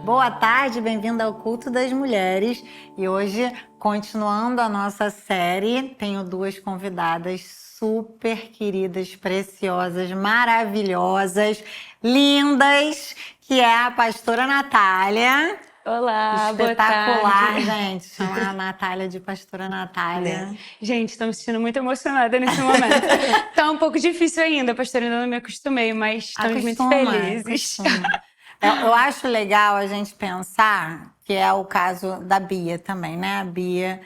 Boa tarde, bem-vindo ao Culto das Mulheres. E hoje, continuando a nossa série, tenho duas convidadas super queridas, preciosas, maravilhosas, lindas, que é a pastora Natália. Olá, boa Espetacular, tarde. gente. Chamar a Natália de pastora Natália. Gente, estou me sentindo muito emocionada nesse momento. Tá um pouco difícil ainda, pastora, ainda não me acostumei, mas estamos muito felizes. Acostuma. Eu acho legal a gente pensar que é o caso da Bia também, né? A Bia,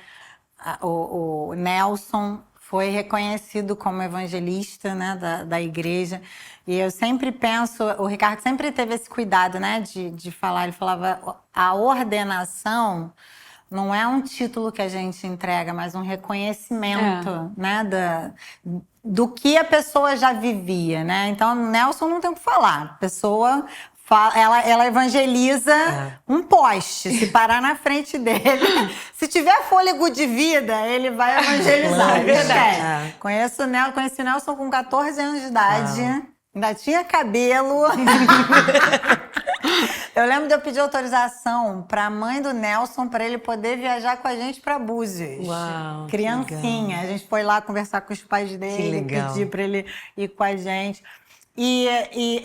o Nelson foi reconhecido como evangelista, né, da igreja. E eu sempre penso, o Ricardo sempre teve esse cuidado, né, de falar, ele falava, a ordenação não é um título que a gente entrega, mas um reconhecimento, né, do que a pessoa já vivia, né? Então, Nelson não tem o que falar. A pessoa ela evangeliza um poste. Se parar na frente dele, se tiver fôlego de vida, ele vai evangelizar. É verdade. Conheci o Nelson com 14 anos de idade. Ainda tinha cabelo. Eu lembro de eu pedir autorização para a mãe do Nelson para ele poder viajar com a gente para Búzios. Uau, criancinha. A gente foi lá conversar com os pais dele, pedir para ele ir com a gente. E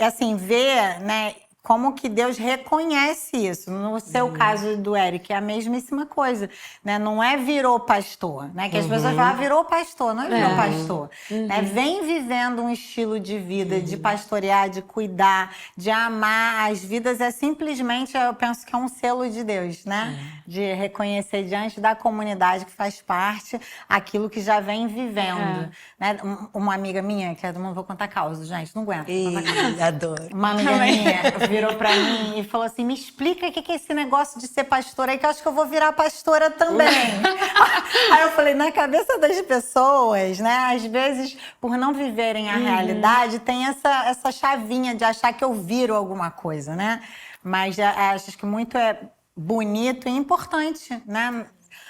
assim, ver, né, como que Deus reconhece isso. No seu caso do Eric, é a mesmíssima coisa, né? Não é virou pastor, né? Que as pessoas falam, virou pastor, não é virou pastor. Né? Vem vivendo um estilo de vida, de pastorear, de cuidar, de amar as vidas. É simplesmente, eu penso que é um selo de Deus, né? De reconhecer diante da comunidade que faz parte aquilo que já vem vivendo. Né? Uma amiga minha, que eu não vou contar causa, gente, não aguento. Adoro. Uma amiga minha virou pra mim e falou assim, me explica o que é esse negócio de ser pastora aí, que eu acho que eu vou virar pastora também. Aí eu falei, na cabeça das pessoas, né, às vezes, por não viverem a realidade, tem essa chavinha de achar que eu viro alguma coisa, né? Mas acho que muito é bonito e importante, né?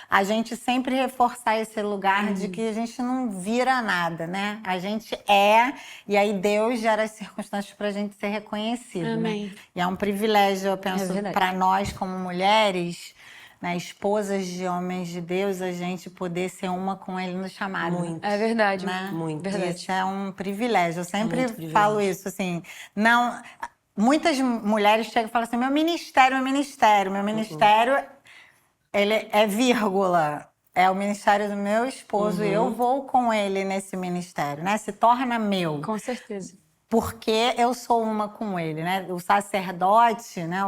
A gente sempre reforçar esse lugar de que a gente não vira nada, né? A gente e aí Deus gera as circunstâncias para a gente ser reconhecido. Amém. Né? E é um privilégio, eu penso, para nós como mulheres, né, esposas de homens de Deus, a gente poder ser uma com Ele no chamado. Muito. É verdade, Né? Muito. Verdade. Isso é um privilégio. Eu sempre privilégio. falo isso, assim, não... Muitas mulheres chegam e falam assim, meu ministério, ele é vírgula. É o ministério do meu esposo e eu vou com ele nesse ministério, né? Se torna meu. Com certeza. Porque eu sou uma com ele, né? O sacerdote, né?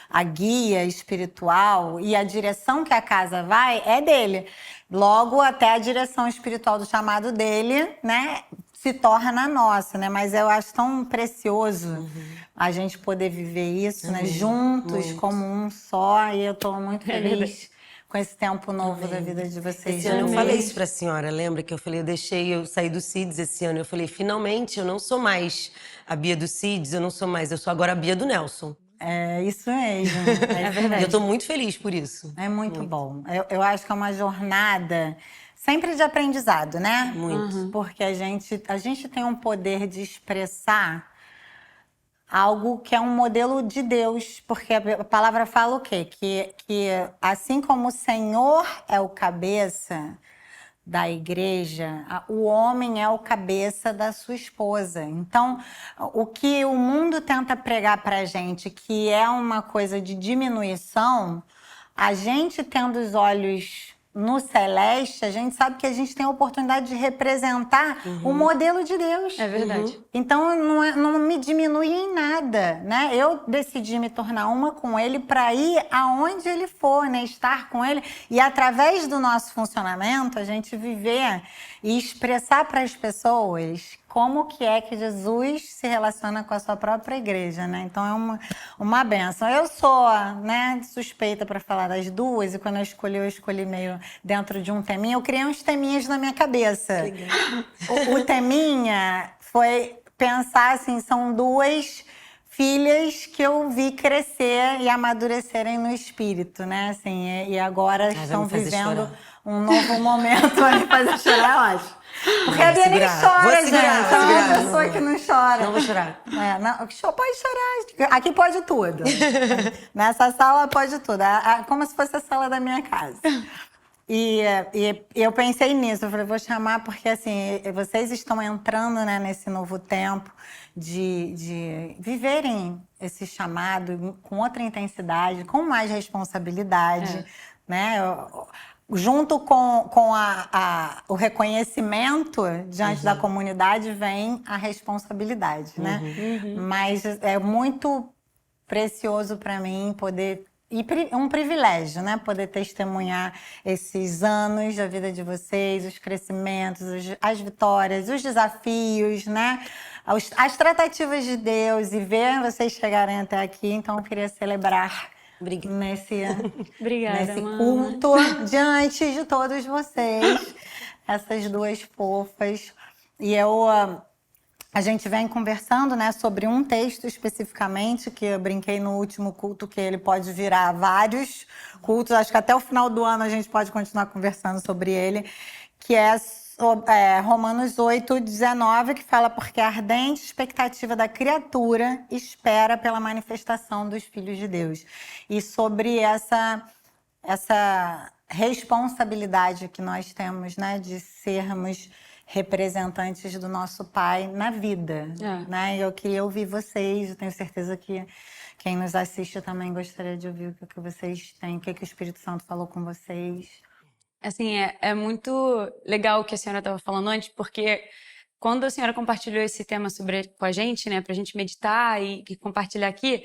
A guia espiritual e a direção que a casa vai é dele. Logo, até a direção espiritual do chamado dele, né? Se torna nossa, né? Mas eu acho tão precioso a gente poder viver isso, né? Juntos, como um só. E eu tô muito feliz com esse tempo novo da vida de vocês. Esse ano eu falei isso pra senhora, lembra que eu falei, eu saí do CIDS esse ano, eu falei, finalmente eu não sou mais a Bia do CIDS, eu sou agora a Bia do Nelson. É isso mesmo. É verdade. E eu tô muito feliz por isso. É muito bom. Eu acho que é uma jornada sempre de aprendizado, né? Muito. Porque a gente tem um poder de expressar algo que é um modelo de Deus, porque a palavra fala o quê? Que assim como o Senhor é o cabeça da igreja, o homem é o cabeça da sua esposa. Então, o que o mundo tenta pregar pra gente, que é uma coisa de diminuição, a gente tendo os olhos no celeste, a gente sabe que a gente tem a oportunidade de representar o modelo de Deus. É verdade. Então, não me diminui em nada, né? Eu decidi me tornar uma com ele para ir aonde ele for, né? Estar com ele e, através do nosso funcionamento, a gente viver e expressar para as pessoas como que é que Jesus se relaciona com a sua própria igreja, né? Então, é uma bênção. Eu sou, né, suspeita para falar das duas, e quando eu escolhi meio dentro de um teminha. Eu criei uns teminhas na minha cabeça. O teminha foi pensar assim, são duas filhas que eu vi crescer e amadurecerem no espírito, né? Assim, e agora estão vivendo um novo momento. Vai me fazer chorar, eu acho. Porque a Bia nem chora, gente. É uma pessoa que não chora. Não vou chorar. Pode chorar. Aqui pode tudo. Nessa sala pode tudo. Como se fosse a sala da minha casa. E eu pensei nisso. Eu falei, vou chamar porque, assim, vocês estão entrando, né, nesse novo tempo de viverem esse chamado com outra intensidade, com mais responsabilidade, né? Junto com o reconhecimento diante da comunidade vem a responsabilidade, né? Mas é muito precioso para mim poder, e um privilégio, né? Poder testemunhar esses anos da vida de vocês, os crescimentos, as vitórias, os desafios, né? As tratativas de Deus e ver vocês chegarem até aqui. Então, eu queria celebrar nesse culto diante de todos vocês, essas duas fofas. E a gente vem conversando, né, sobre um texto especificamente, que eu brinquei no último culto, que ele pode virar vários cultos. Acho que até o final do ano a gente pode continuar conversando sobre ele, que é Romanos 8:19, que fala: porque a ardente expectativa da criatura espera pela manifestação dos filhos de Deus. E sobre essa responsabilidade que nós temos, né, de sermos representantes do nosso Pai na vida, né? E eu queria ouvir vocês, eu tenho certeza que quem nos assiste também gostaria de ouvir o que vocês têm, o que o Espírito Santo falou com vocês. Assim, é muito legal o que a senhora estava falando antes, porque quando a senhora compartilhou esse tema com a gente, né, pra gente meditar e compartilhar aqui,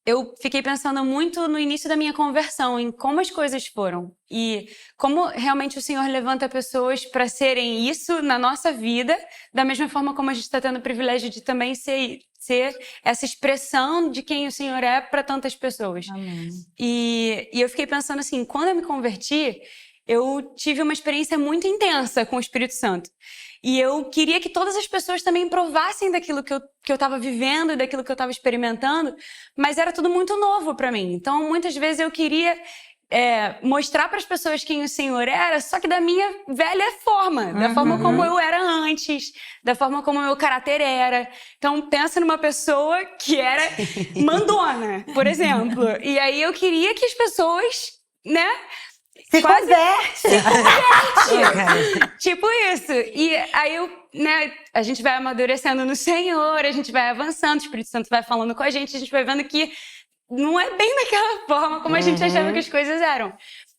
eu fiquei pensando muito no início da minha conversão, em como as coisas foram e como realmente o Senhor levanta pessoas para serem isso na nossa vida, da mesma forma como a gente está tendo o privilégio de também ser essa expressão de quem o Senhor é para tantas pessoas. Amém. E eu fiquei pensando assim, quando eu me converti, eu tive uma experiência muito intensa com o Espírito Santo. E eu queria que todas as pessoas também provassem daquilo que eu estava vivendo, daquilo que eu estava experimentando, mas era tudo muito novo para mim. Então, muitas vezes eu queria mostrar para as pessoas quem o Senhor era, só que da minha velha forma, da forma como eu era antes, da forma como o meu caráter era. Então, pensa numa pessoa que era mandona, por exemplo. E aí eu queria que as pessoas, né... Se converte! Tipo isso. E aí a gente vai amadurecendo no Senhor, a gente vai avançando, o Espírito Santo vai falando com a gente vai vendo que não é bem daquela forma como a gente achava que as coisas eram.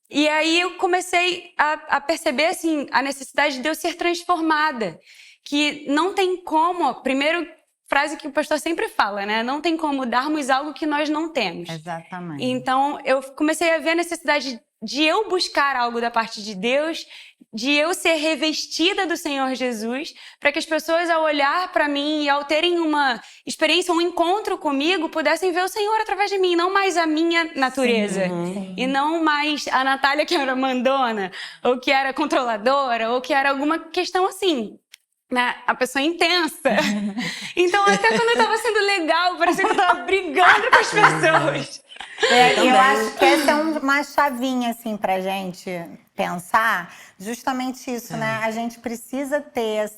E aí eu comecei a perceber, assim, a necessidade de eu ser transformada. Que não tem como, primeiro, frase que o pastor sempre fala, né? Não tem como darmos algo que nós não temos. Exatamente. Então, eu comecei a ver a necessidade de eu buscar algo da parte de Deus, de eu ser revestida do Senhor Jesus, para que as pessoas, ao olhar para mim e ao terem uma experiência, um encontro comigo, pudessem ver o Senhor através de mim, não mais a minha natureza. Sim. E não mais a Natália que era mandona, ou que era controladora, ou que era alguma questão assim. Né? A pessoa intensa. Então, até quando eu tava sendo legal, parecia que eu tava brigando com as pessoas. Eu acho que essa é uma chavinha, assim, pra gente pensar. Justamente isso, né? A gente precisa ter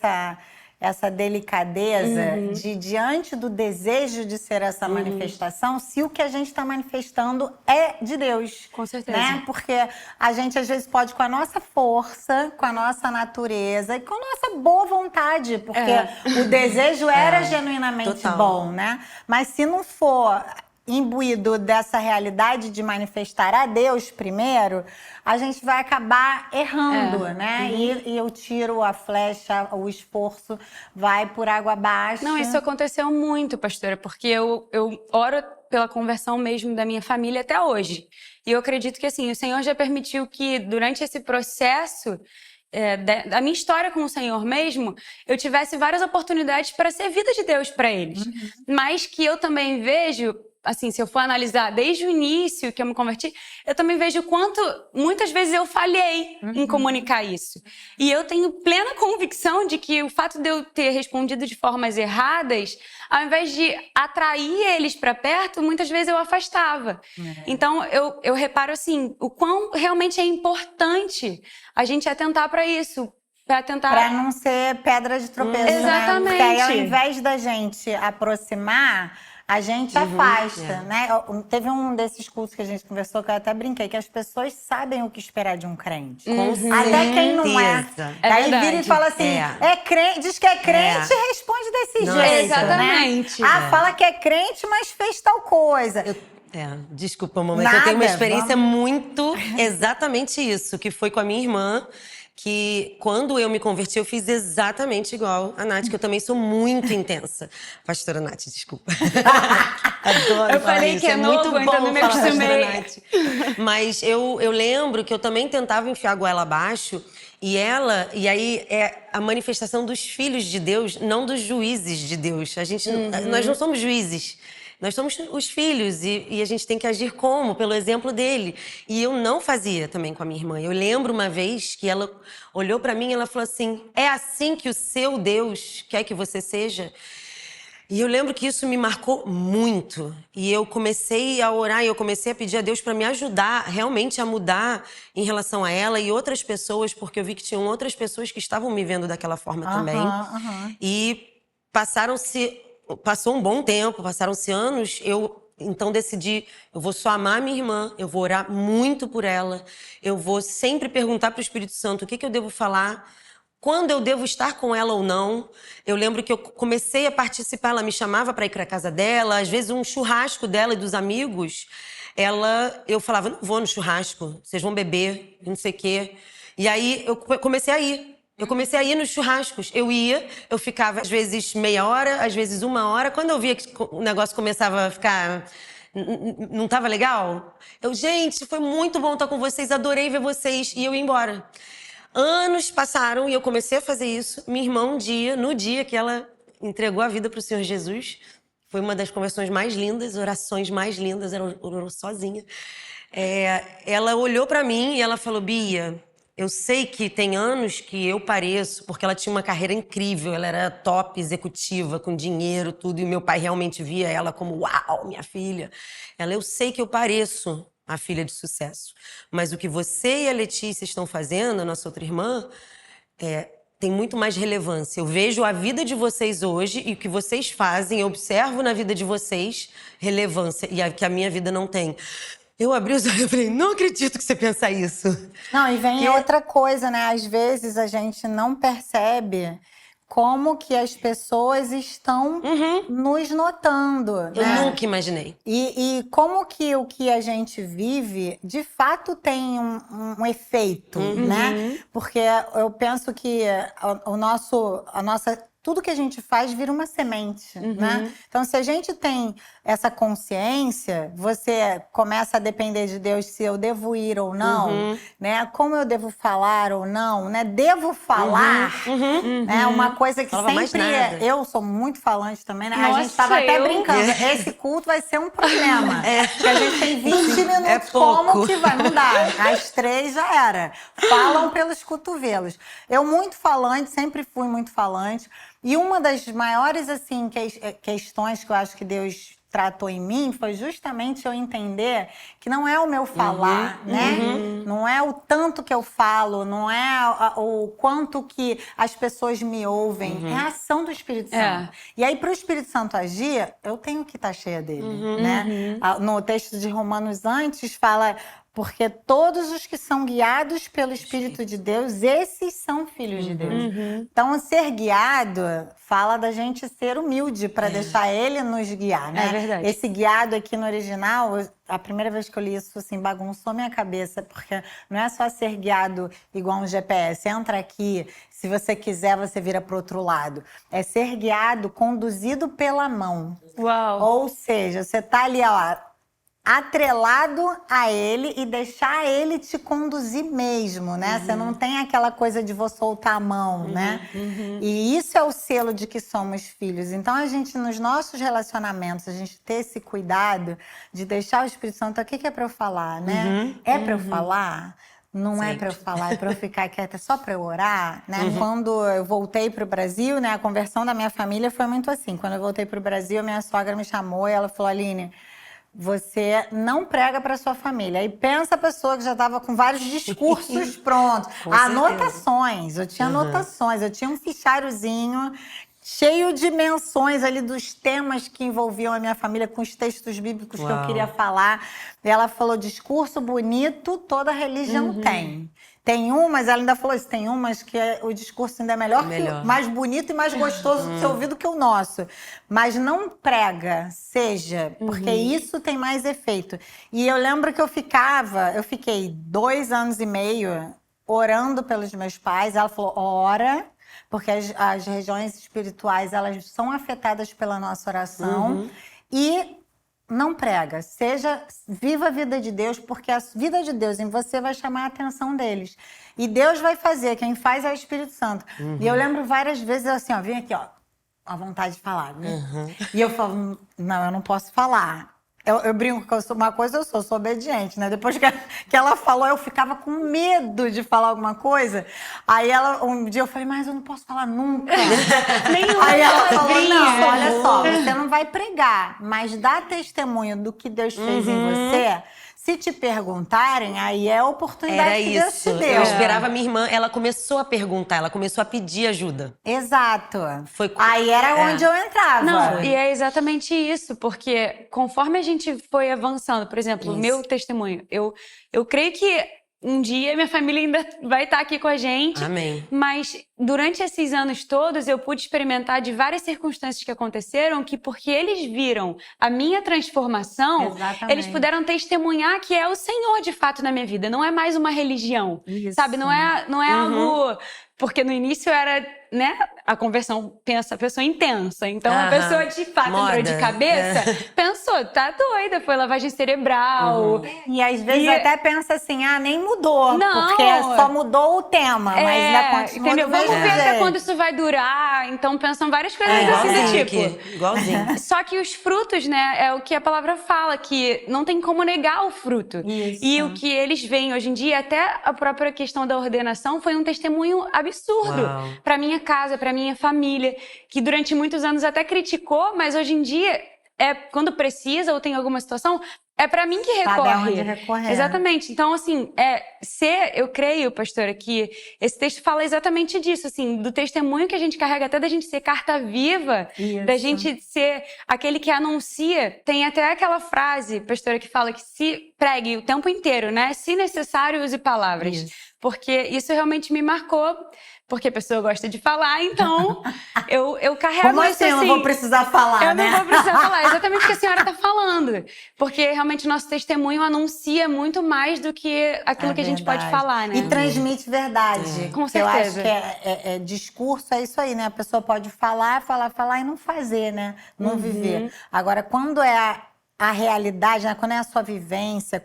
essa delicadeza de, diante do desejo de ser essa manifestação, se o que a gente está manifestando é de Deus. Com certeza. Né? Porque a gente, às vezes, pode, com a nossa força, com a nossa natureza e com a nossa boa vontade, porque o desejo era genuinamente bom, né? Mas se não for imbuído dessa realidade de manifestar a Deus primeiro, a gente vai acabar errando, né? E eu tiro a flecha, o esforço vai por água abaixo. Não, isso aconteceu muito, pastora, porque eu oro pela conversão mesmo da minha família até hoje. E eu acredito que, assim, o Senhor já permitiu que, durante esse processo da minha história com o Senhor mesmo, eu tivesse várias oportunidades para ser vida de Deus para eles. Mas que eu também vejo assim, se eu for analisar desde o início que eu me converti, eu também vejo o quanto, muitas vezes eu falhei em comunicar isso. E eu tenho plena convicção de que o fato de eu ter respondido de formas erradas, ao invés de atrair eles para perto, muitas vezes eu afastava. Então, eu reparo, assim, o quão realmente é importante a gente atentar para isso. Pra não ser pedra de tropeço, né? Exatamente. Porque aí, ao invés da gente aproximar, a gente afasta, né? Teve um desses cultos que a gente conversou, que eu até brinquei, que as pessoas sabem o que esperar de um crente. Até quem não é. É Aí verdade. vira e fala assim, é crente, diz que é crente e responde desse Não, jeito, exatamente. né? Fala que é crente, mas fez tal coisa. Desculpa, mamãe, eu tenho uma experiência muito exatamente isso, que foi com a minha irmã, que quando eu me converti, eu fiz exatamente igual a Nath, que eu também sou muito intensa. Pastora Nath, desculpa. Adoro Eu falar falei isso. que é muito novo, ainda bom não me falar acostumei. Pastora Nath. Mas eu lembro que eu também tentava enfiar a goela abaixo, e aí é a manifestação dos filhos de Deus, não dos juízes de Deus. Nós não somos juízes. Nós somos os filhos e a gente tem que agir como? Pelo exemplo dele. E eu não fazia também com a minha irmã. Eu lembro uma vez que ela olhou pra mim e ela falou assim, é assim que o seu Deus quer que você seja? E eu lembro que isso me marcou muito. E eu comecei a orar e eu comecei a pedir a Deus para me ajudar realmente a mudar em relação a ela e outras pessoas, porque eu vi que tinham outras pessoas que estavam me vendo daquela forma também. E passou um bom tempo, passaram-se anos, eu então decidi, eu vou só amar minha irmã, eu vou orar muito por ela, eu vou sempre perguntar para o Espírito Santo o que eu devo falar, quando eu devo estar com ela ou não. Eu lembro que eu comecei a participar, ela me chamava para ir para a casa dela, às vezes um churrasco dela e dos amigos, eu falava, não vou no churrasco, vocês vão beber, não sei o quê. E aí eu comecei a ir. Eu comecei a ir nos churrascos. Eu ficava às vezes meia hora, às vezes uma hora. Quando eu via que o negócio começava a ficar... não estava legal, gente, foi muito bom estar com vocês, adorei ver vocês. E eu ia embora. Anos passaram e eu comecei a fazer isso. Minha irmã, no dia que ela entregou a vida para o Senhor Jesus, foi uma das conversões mais lindas, orações mais lindas, ela orou sozinha. Ela olhou para mim e ela falou, Bia... eu sei que tem anos que eu pareço, porque ela tinha uma carreira incrível, ela era top executiva, com dinheiro, tudo, e meu pai realmente via ela como, uau, minha filha. Eu sei que eu pareço a filha de sucesso, mas o que você e a Letícia estão fazendo, a nossa outra irmã, tem muito mais relevância. Eu vejo a vida de vocês hoje e o que vocês fazem, eu observo na vida de vocês relevância, e que a minha vida não tem. Eu abri os olhos e falei, não acredito que você pensa isso. Não, e vem outra coisa, né? Às vezes a gente não percebe como que as pessoas estão nos notando, Eu né? nunca imaginei. E como que o que a gente vive, de fato, tem um efeito, né? Porque eu penso que tudo que a gente faz vira uma semente, né? Então, se a gente tem essa consciência, você começa a depender de Deus se eu devo ir ou não, né? Como eu devo falar ou não, né? Devo falar, né? Uma coisa que Falava mais sempre... nada. Eu sou muito falante também, né? Nossa, a gente tava até eu- brincando. Esse culto vai ser um problema. Porque a gente tem 20 minutos. pouco. Como que vai? Não dá. Às 3 já era. Falam pelos cotovelos. Eu muito falante, sempre fui muito falante. E uma das maiores, assim, questões que eu acho que Deus tratou em mim foi justamente eu entender que não é o meu falar, né? Não é o tanto que eu falo, não é o quanto que as pessoas me ouvem. É a ação do Espírito Santo. E aí, para o Espírito Santo agir, eu tenho que estar cheia dele, né? No texto de Romanos antes fala... Porque todos os que são guiados pelo Espírito de Deus, esses são filhos de Deus. Então, ser guiado fala da gente ser humilde para deixar ele nos guiar, né? É verdade. Esse guiado aqui no original, a primeira vez que eu li isso, assim, bagunçou minha cabeça, porque não é só ser guiado igual um GPS. Entra aqui, se você quiser, você vira para o outro lado. É ser guiado, conduzido pela mão. Uau. Ou seja, você tá ali, ó... atrelado a ele e deixar ele te conduzir mesmo, né? Você não tem aquela coisa de vou soltar a mão, né? E isso é o selo de que somos filhos. Então, a gente, nos nossos relacionamentos, a gente ter esse cuidado de deixar o Espírito Santo, o que é para eu falar, né? É para eu falar? Não é para eu falar, é para eu ficar quieta, só para eu orar, né? Quando eu voltei para o Brasil, né? A conversão da minha família foi muito assim. Quando eu voltei para o Brasil, a minha sogra me chamou e ela falou, Aline, você não prega para sua família. Aí pensa a pessoa que já estava com vários discursos prontos. Anotações. Eu tinha anotações. Eu tinha um fichariozinho cheio de menções ali dos temas que envolviam a minha família, com os textos bíblicos que eu queria falar. E ela falou, discurso bonito, toda religião tem. Tem umas, ela ainda falou isso, tem umas que o discurso ainda é melhor. Mais bonito e mais gostoso do seu ouvido que o nosso. Mas não prega, seja, porque isso tem mais efeito. E eu lembro que eu fiquei 2 anos e meio orando pelos meus pais. Ela falou, ora, porque as regiões espirituais, elas são afetadas pela nossa oração. E não prega, viva a vida de Deus, porque a vida de Deus em você vai chamar a atenção deles. E Deus vai fazer, quem faz é o Espírito Santo. E eu lembro várias vezes assim, ó, vem aqui, ó, a vontade de falar. E eu falo, não, eu não posso falar. Eu brinco que eu sou uma coisa, eu sou obediente, né? Depois que ela falou, eu ficava com medo de falar alguma coisa. Aí um dia eu falei, mas eu não posso falar nunca. Aí ela falou, não, olha só, você não vai pregar, mas dá testemunho do que Deus fez em você. Se te perguntarem, aí é a oportunidade que Deus te deu. Eu esperava a minha irmã, ela começou a perguntar, ela começou a pedir ajuda. Exato. Aí era onde eu entrava. Não, e é exatamente isso, porque conforme a gente foi avançando, por exemplo, o meu testemunho, eu creio que um dia minha família ainda vai estar aqui com a gente. Amém. Mas durante esses anos todos eu pude experimentar de várias circunstâncias que aconteceram que porque eles viram a minha transformação, eles puderam testemunhar que é o Senhor de fato na minha vida. Não é mais uma religião, sabe? Não é algo... Porque no início era, né, a conversão, pensa, a pessoa intensa. Então, a pessoa de fato entrou de cabeça, pensou, tá doida, foi lavagem cerebral. E às vezes até pensa assim, nem mudou, porque só mudou o tema, mas ainda continua entendeu? Vamos ver até quando isso vai durar. Então, pensam várias coisas assim do tipo. Igualzinho. Só que os frutos, né, é o que a palavra fala, que não tem como negar o fruto. Isso. E o que eles veem hoje em dia, até a própria questão da ordenação, foi um testemunho absurdo para minha casa, para minha família, que durante muitos anos até criticou, mas hoje em dia, quando precisa ou tem alguma situação, é para mim que recorre. Sabe aonde recorrer. Exatamente. Então, assim, eu creio, pastora, que esse texto fala exatamente disso, assim, do testemunho que a gente carrega, até da gente ser carta viva, da gente ser aquele que anuncia. Tem até aquela frase, pastora, que fala que se pregue o tempo inteiro, né? Se necessário, use palavras. Porque isso realmente me marcou. Porque a pessoa gosta de falar, então eu carrego Como isso assim? Eu não vou precisar falar, eu não vou precisar falar, exatamente o que a senhora está falando. Porque realmente o nosso testemunho anuncia muito mais do que aquilo que a gente pode falar, né? E transmite verdade. Com certeza. Eu acho que discurso é isso aí, né? A pessoa pode falar e não fazer, né? Não viver. Agora, quando é a realidade, né? Quando é a sua vivência,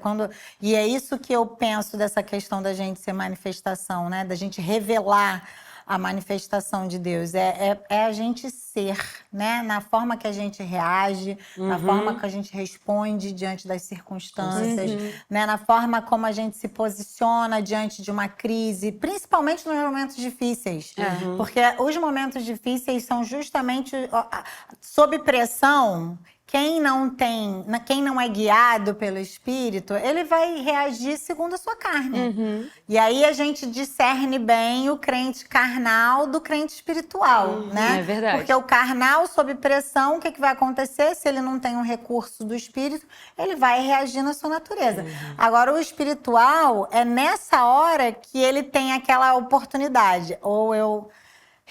e é isso que eu penso dessa questão da gente ser manifestação, né? Da gente revelar a manifestação de Deus. É a gente ser, né? Na forma que a gente reage, na forma que a gente responde diante das circunstâncias, né? Na forma como a gente se posiciona diante de uma crise, principalmente nos momentos difíceis. Porque os momentos difíceis são justamente sob pressão. Quem não é guiado pelo Espírito, ele vai reagir segundo a sua carne. E aí a gente discerne bem o crente carnal do crente espiritual, né? É verdade. Porque o carnal, sob pressão, o que vai acontecer? Se ele não tem um recurso do Espírito, ele vai reagir na sua natureza. Agora, o espiritual, é nessa hora que ele tem aquela oportunidade. Ou eu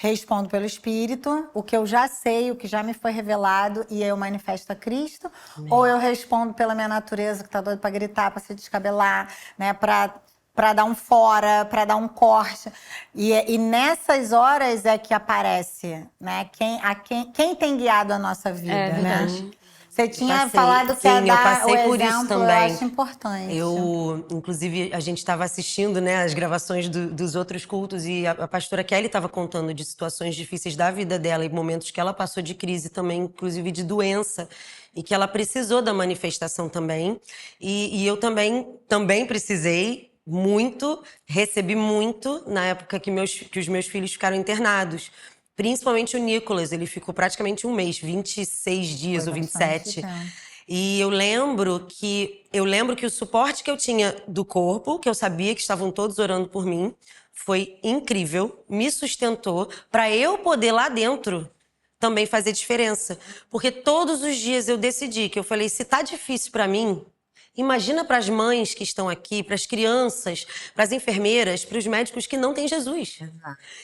respondo pelo Espírito, o que eu já sei, o que já me foi revelado, e eu manifesto a Cristo. Ou eu respondo pela minha natureza, que tá doido para gritar, para se descabelar, né? Para dar um fora, para dar um corte. E nessas horas é que aparece, né? Quem tem guiado a nossa vida, né? Você tinha Passei. falado que Sim, ia eu dar passei o por isso exemplo, também. eu acho importante. Inclusive, a gente estava assistindo, né, as gravações dos outros cultos e a pastora Kelly estava contando de situações difíceis da vida dela e momentos que ela passou de crise também, inclusive de doença, e que ela precisou da manifestação também. E eu também precisei muito, recebi muito na época que os meus filhos ficaram internados. Principalmente o Nicolas, ele ficou praticamente um mês, 26 dias Foi ou bastante 27. tempo. E eu lembro que o suporte que eu tinha do corpo, que eu sabia que estavam todos orando por mim, foi incrível, me sustentou para eu poder lá dentro também fazer diferença. Porque todos os dias eu decidi que eu falei, se tá difícil para mim, imagina para as mães que estão aqui, para as crianças, para as enfermeiras, para os médicos que não têm Jesus.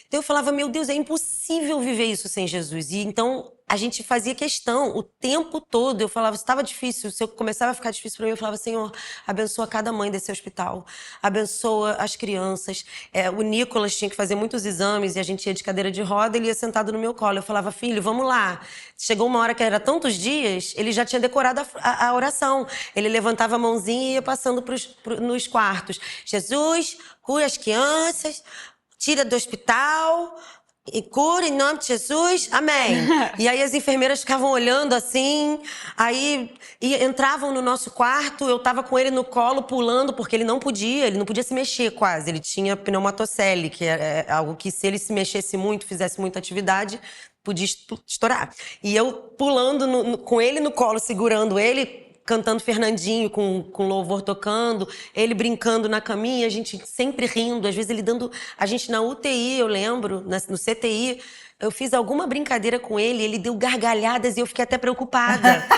Então eu falava, meu Deus, é impossível viver isso sem Jesus. E então a gente fazia questão o tempo todo. Eu falava, estava difícil, se eu começava a ficar difícil para mim, eu falava, Senhor, abençoa cada mãe desse hospital, abençoa as crianças. O Nicolas tinha que fazer muitos exames e a gente ia de cadeira de roda, ele ia sentado no meu colo. Eu falava, filho, vamos lá. Chegou uma hora que era tantos dias, ele já tinha decorado a oração. Ele levantava a mãozinha e ia passando nos quartos. Jesus, cura as crianças, tira do hospital e cura em nome de Jesus, amém. E aí as enfermeiras ficavam olhando assim, e entravam no nosso quarto, eu tava com ele no colo pulando, porque ele não podia se mexer quase, ele tinha pneumatocele, que é algo que se ele se mexesse muito, fizesse muita atividade, podia estourar. E eu pulando com ele no colo, segurando ele, cantando Fernandinho, com louvor tocando, ele brincando na caminha, a gente sempre rindo, às vezes ele dando... A gente na UTI, eu lembro, no CTI, eu fiz alguma brincadeira com ele deu gargalhadas e eu fiquei até preocupada.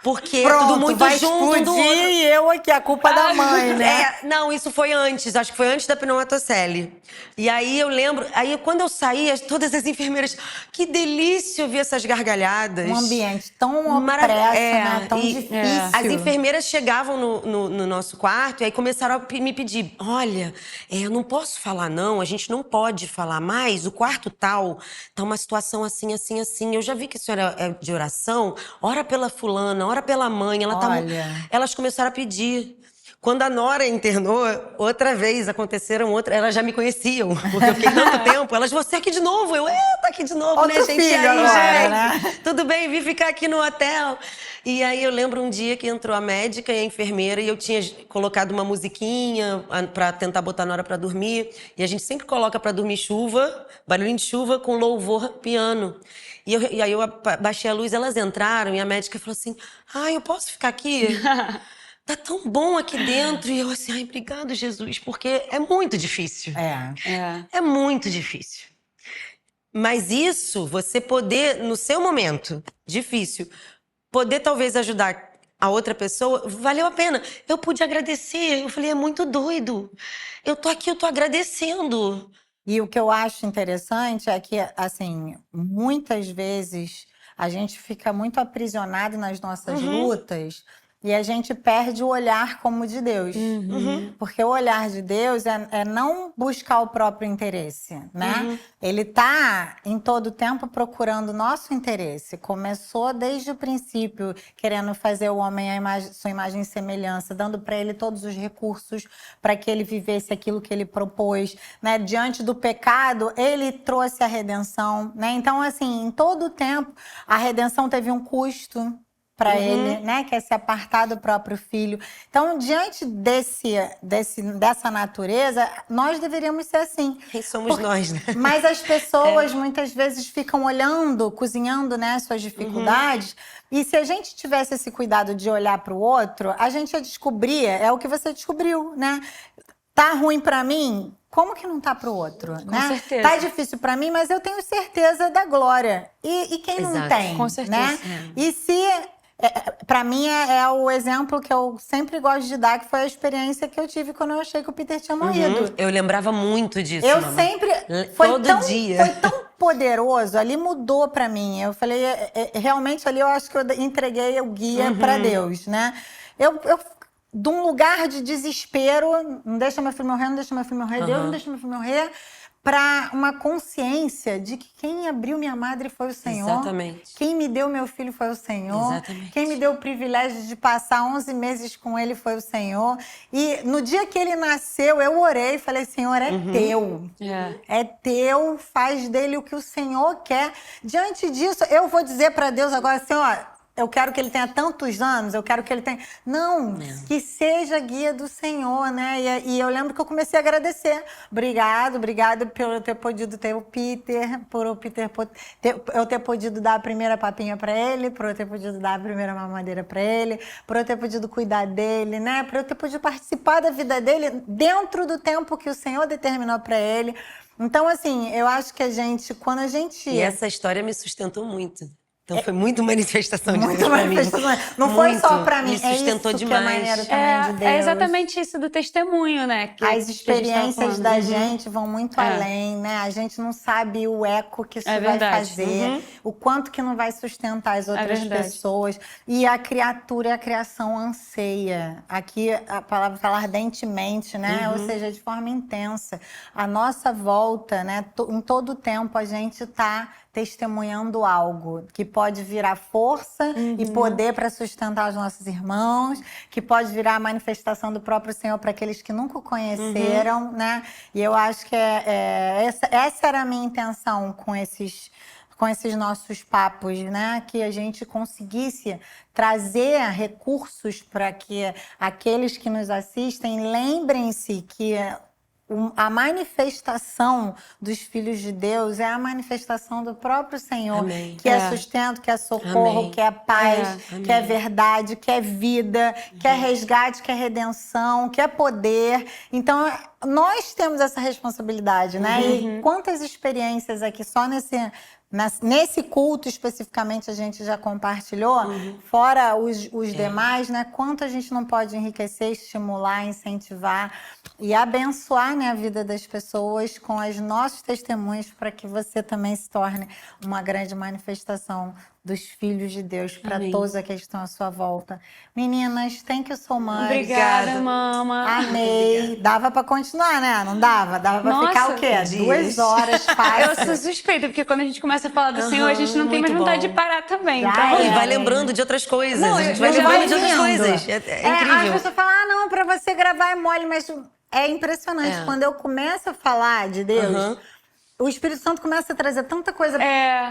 Porque Pronto, tudo muito vai junto um do explodir outro. e eu aqui, a culpa da mãe, né? Não, isso foi antes, acho que foi antes da pneumatocele. E aí eu lembro, quando eu saí, todas as enfermeiras, que delícia ouvir essas gargalhadas. Um ambiente tão opresso, né? Tão difícil. As enfermeiras chegavam no nosso quarto e aí começaram a me pedir, olha, eu não posso falar não, a gente não pode falar mais, o quarto tal, tá uma situação assim, assim, assim. Eu já vi que a senhora é de oração, ora pela fulana, ora pela mãe, elas começaram a pedir. Quando a Nora internou, outra vez elas já me conheciam, porque eu fiquei tanto tempo, você aqui de novo, tá aqui de novo, outro né, gente? Filho e aí, agora, gente? né? Tudo bem, vim ficar aqui no hotel. E aí eu lembro um dia que entrou a médica e a enfermeira e eu tinha colocado uma musiquinha pra tentar botar a Nora pra dormir. E a gente sempre coloca pra dormir barulhinho de chuva com louvor piano. E aí eu baixei a luz, elas entraram e a médica falou assim, eu posso ficar aqui? Tá tão bom aqui dentro. E eu assim, obrigado, Jesus, porque é muito difícil. É muito difícil. Mas isso, você poder, no seu momento difícil, poder talvez ajudar a outra pessoa, valeu a pena. Eu pude agradecer. Eu falei, é muito doido. Eu tô aqui, eu tô agradecendo. E o que eu acho interessante é que, assim, muitas vezes a gente fica muito aprisionado nas nossas lutas e a gente perde o olhar como de Deus. Porque o olhar de Deus é não buscar o próprio interesse, né? Ele tá em todo tempo procurando o nosso interesse. Começou desde o princípio, querendo fazer o homem sua imagem e semelhança, dando para ele todos os recursos para que ele vivesse aquilo que ele propôs, né? Diante do pecado, ele trouxe a redenção, né? Então, assim, em todo o tempo, a redenção teve um custo para ele, né? Que é se apartar do próprio filho. Então, diante dessa natureza, nós deveríamos ser assim. Quem somos nós, né? Mas as pessoas muitas vezes ficam olhando, cozinhando, né, suas dificuldades. E se a gente tivesse esse cuidado de olhar para o outro, a gente ia descobrir, é o que você descobriu, né? Tá ruim para mim? Como que não tá pro outro, né? certeza. Tá difícil para mim, mas eu tenho certeza da glória. E quem não tem, com certeza. né? E se... Para mim é o exemplo que eu sempre gosto de dar, que foi a experiência que eu tive quando eu achei que o Peter tinha morrido. Eu lembrava muito disso, Eu mamãe. sempre... Todo dia. Foi tão poderoso, ali mudou para mim. Eu falei, realmente ali eu acho que eu entreguei o guia para Deus, né? Eu de um lugar de desespero, não deixa meu filho morrer, não deixa meu filho morrer, Deus não deixa meu filho morrer, para uma consciência de que quem abriu minha madre foi o Senhor. Exatamente. Quem me deu meu filho foi o Senhor. Exatamente. Quem me deu o privilégio de passar 11 meses com ele foi o Senhor. E no dia que ele nasceu, eu orei e falei, Senhor, é teu. É teu, faz dele o que o Senhor quer. Diante disso, eu vou dizer para Deus agora, Senhor, eu quero que ele tenha tantos anos, eu quero que ele tenha... Não, que seja guia do Senhor, né? E eu lembro que eu comecei a agradecer. Obrigado por eu ter podido ter o Peter, por eu ter podido dar a primeira papinha para ele, por eu ter podido dar a primeira mamadeira para ele, por eu ter podido cuidar dele, né? Por eu ter podido participar da vida dele dentro do tempo que o Senhor determinou para ele. Então, assim, eu acho que quando a gente... E essa história me sustentou muito. Então foi muito manifestação de Deus Muito pra mim. manifestação. Não foi só pra mim, Me sustentou é isso demais. que é maneiro também de Deus. É exatamente isso do testemunho, né? As experiências da falando. gente vão muito além, né? A gente não sabe o eco que isso vai verdade. fazer, o quanto que não vai sustentar as outras verdade. pessoas. E a criatura e a criação anseia. Aqui a palavra fala ardentemente, né? Ou seja, de forma intensa. A nossa volta, né? Em todo o tempo a gente tá testemunhando algo que pode virar força e poder para sustentar os nossos irmãos, que pode virar a manifestação do próprio Senhor para aqueles que nunca o conheceram, né? E eu acho que essa era a minha intenção com esses nossos papos, né? Que a gente conseguisse trazer recursos para que aqueles que nos assistem lembrem-se que a manifestação dos filhos de Deus é a manifestação do próprio Senhor, Amém. que é sustento, que é socorro, Amém. que é paz, que é verdade, que é vida, que é resgate, que é redenção, que é poder. Então, nós temos essa responsabilidade, né? E quantas experiências aqui só nesse culto especificamente a gente já compartilhou, fora os demais, né? Quanto a gente não pode enriquecer, estimular, incentivar e abençoar, né, a vida das pessoas com os nossos testemunhos para que você também se torne uma grande manifestação dos filhos de Deus para todos aqueles que estão à sua volta. Meninas, thank you so much. Obrigada, mama. Amei. Dava para continuar, né? Não dava? Dava para Nossa, ficar o quê? dias. 2 horas fácil. Eu sou suspeita, porque quando a gente começa a falar do Senhor, a gente não tem mais muito vontade bom. de parar também. Já Então, E é. vai lembrando de outras coisas. Não, a gente vai eu já lembrando vai de outras vindo. coisas. É As incrível. pessoas falam, não, para você gravar é mole, mas é impressionante. Quando eu começo a falar de Deus, o Espírito Santo começa a trazer tanta coisa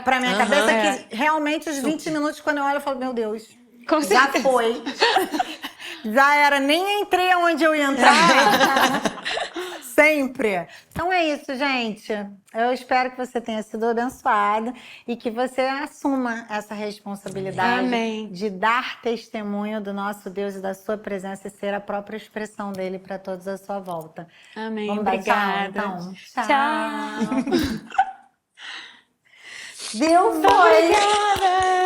pra minha cabeça que realmente os 20 minutos, quando eu olho, eu falo, meu Deus, Com já certeza. foi. Já era, nem entrei onde eu ia entrar. Sempre. Então é isso, gente. Eu espero que você tenha sido abençoado e que você assuma essa responsabilidade Amém. de dar testemunho do nosso Deus e da sua presença e ser a própria expressão dele para todos à sua volta. Amém. Vamos dar Obrigada. tchau, então? Tchau. Deus foi! Obrigada.